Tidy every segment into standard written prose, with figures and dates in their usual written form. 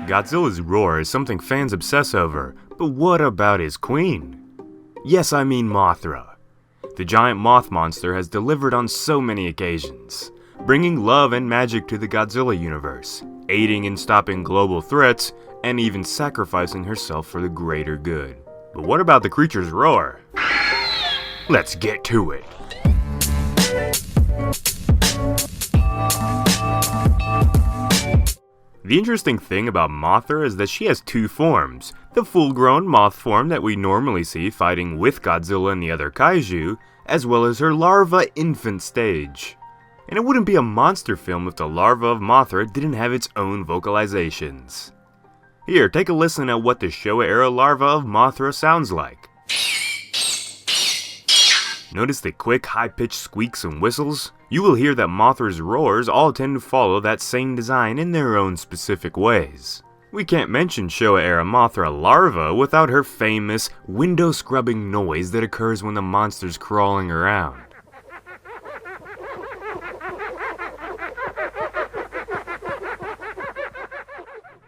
Godzilla's roar is something fans obsess over, but what about his queen? Yes, I mean Mothra. The giant moth monster has delivered on so many occasions, bringing love and magic to the Godzilla universe, aiding in stopping global threats, and even sacrificing herself for the greater good. But what about the creature's roar? Let's get to it. The interesting thing about Mothra is that she has two forms, the full-grown moth form that we normally see fighting with Godzilla and the other kaiju, as well as her larva infant stage. And it wouldn't be a monster film if the larva of Mothra didn't have its own vocalizations. Here, take a listen at what the Showa-era larva of Mothra sounds like. Notice the quick, high-pitched squeaks and whistles? You will hear that Mothra's roars all tend to follow that same design in their own specific ways. We can't mention Showa-era Mothra larva without her famous window-scrubbing noise that occurs when the monster's crawling around.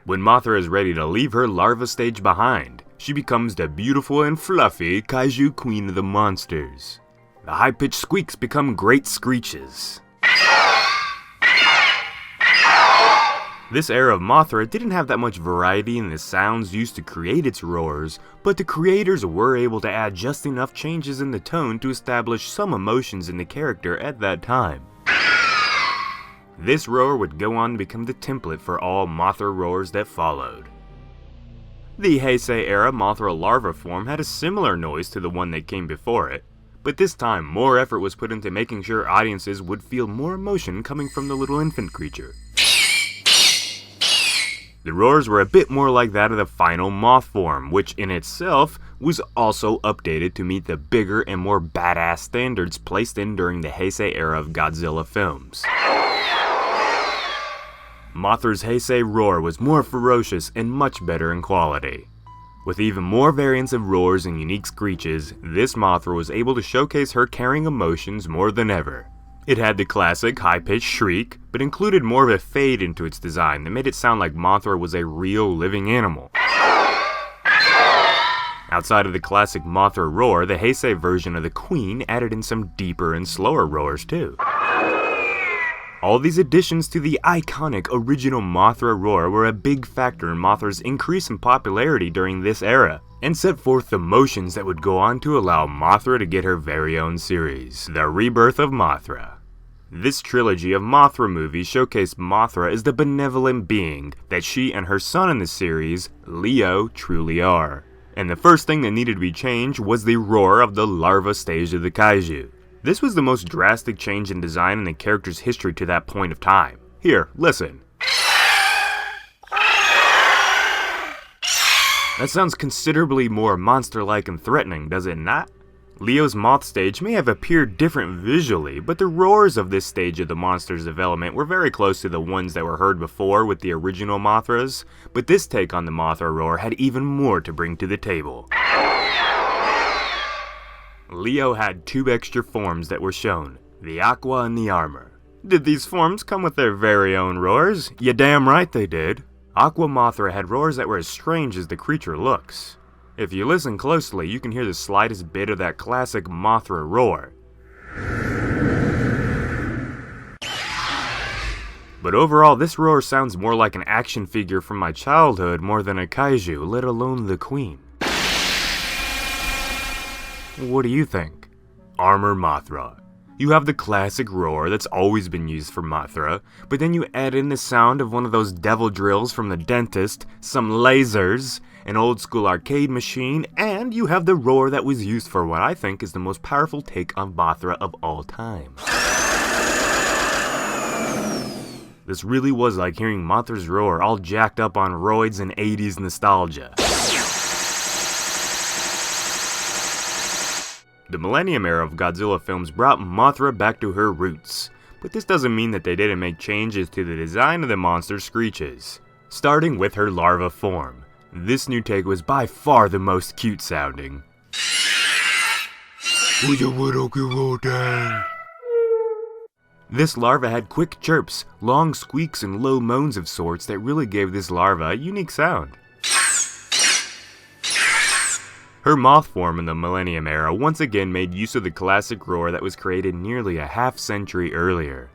When Mothra is ready to leave her larva stage behind, she becomes the beautiful and fluffy kaiju queen of the monsters. The high-pitched squeaks become great screeches. This era of Mothra didn't have that much variety in the sounds used to create its roars, but the creators were able to add just enough changes in the tone to establish some emotions in the character at that time. This roar would go on to become the template for all Mothra roars that followed. The Heisei-era Mothra larva form had a similar noise to the one that came before it, but this time more effort was put into making sure audiences would feel more emotion coming from the little infant creature. The roars were a bit more like that of the final moth form, which in itself was also updated to meet the bigger and more badass standards placed in during the Heisei era of Godzilla films. Mothra's Heisei roar was more ferocious and much better in quality. With even more variants of roars and unique screeches, this Mothra was able to showcase her carrying emotions more than ever. It had the classic high-pitched shriek, but included more of a fade into its design that made it sound like Mothra was a real living animal. Outside of the classic Mothra roar, the Heisei version of the Queen added in some deeper and slower roars too. All these additions to the iconic original Mothra roar were a big factor in Mothra's increase in popularity during this era, and set forth the motions that would go on to allow Mothra to get her very own series, The Rebirth of Mothra. This trilogy of Mothra movies showcased Mothra as the benevolent being that she and her son in the series, Leo, truly are. And the first thing that needed to be changed was the roar of the larva stage of the kaiju. This was the most drastic change in design in the character's history to that point of time. Here, listen. That sounds considerably more monster-like and threatening, does it not? Leo's moth stage may have appeared different visually, but the roars of this stage of the monster's development were very close to the ones that were heard before with the original Mothras, but this take on the Mothra roar had even more to bring to the table. Leo had two extra forms that were shown, the Aqua and the Armor. Did these forms come with their very own roars? You damn right they did. Aqua Mothra had roars that were as strange as the creature looks. If you listen closely, you can hear the slightest bit of that classic Mothra roar. But overall, this roar sounds more like an action figure from my childhood more than a kaiju, let alone the Queen. What do you think? Armor Mothra. You have the classic roar that's always been used for Mothra, but then you add in the sound of one of those devil drills from the dentist, some lasers, an old school arcade machine, and you have the roar that was used for what I think is the most powerful take on Mothra of all time. This really was like hearing Mothra's roar all jacked up on roids and 80s nostalgia. The Millennium era of Godzilla films brought Mothra back to her roots, but this doesn't mean that they didn't make changes to the design of the monster's screeches. Starting with her larva form, this new take was by far the most cute sounding. This larva had quick chirps, long squeaks, and low moans of sorts that really gave this larva a unique sound. Her moth form in the Millennium era once again made use of the classic roar that was created nearly a half-century earlier.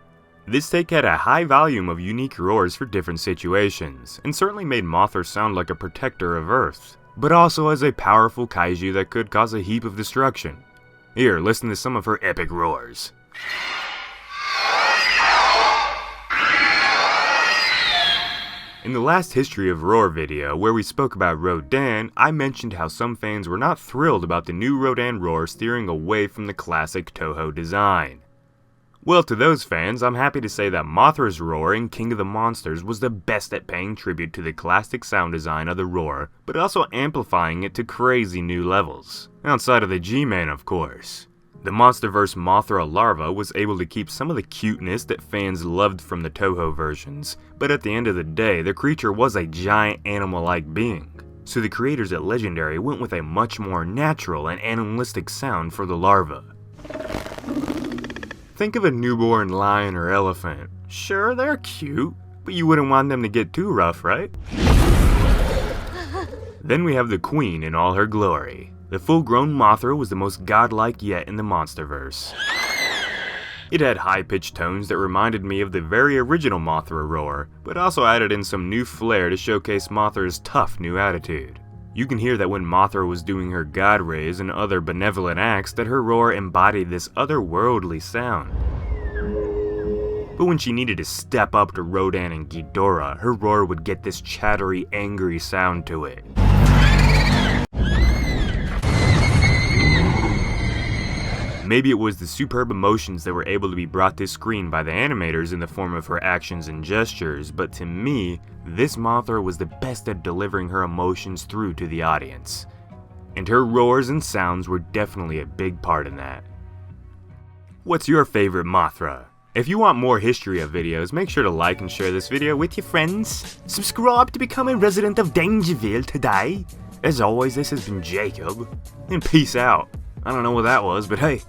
This take had a high volume of unique roars for different situations, and certainly made Mothra sound like a protector of Earth, but also as a powerful kaiju that could cause a heap of destruction. Here, listen to some of her epic roars. In the last History of Roar video, where we spoke about Rodan, I mentioned how some fans were not thrilled about the new Rodan roar steering away from the classic Toho design. Well, to those fans, I'm happy to say that Mothra's roar in King of the Monsters was the best at paying tribute to the classic sound design of the roar, but also amplifying it to crazy new levels. Outside of the G-Man, of course. The MonsterVerse Mothra larva was able to keep some of the cuteness that fans loved from the Toho versions, but at the end of the day, the creature was a giant animal-like being. So the creators at Legendary went with a much more natural and animalistic sound for the larva. Think of a newborn lion or elephant. Sure, they're cute, but you wouldn't want them to get too rough, right? Then we have the Queen in all her glory. The full-grown Mothra was the most godlike yet in the MonsterVerse. It had high-pitched tones that reminded me of the very original Mothra roar, but also added in some new flair to showcase Mothra's tough new attitude. You can hear that when Mothra was doing her god rays and other benevolent acts that her roar embodied this otherworldly sound. But when she needed to step up to Rodan and Ghidorah, her roar would get this chattery, angry sound to it. Maybe it was the superb emotions that were able to be brought to screen by the animators in the form of her actions and gestures, but to me, this Mothra was the best at delivering her emotions through to the audience. And her roars and sounds were definitely a big part in that. What's your favorite Mothra? If you want more History of videos, make sure to like and share this video with your friends. Subscribe to become a resident of Dangerville today. As always, this has been Jacob, and peace out. I don't know what that was, but hey,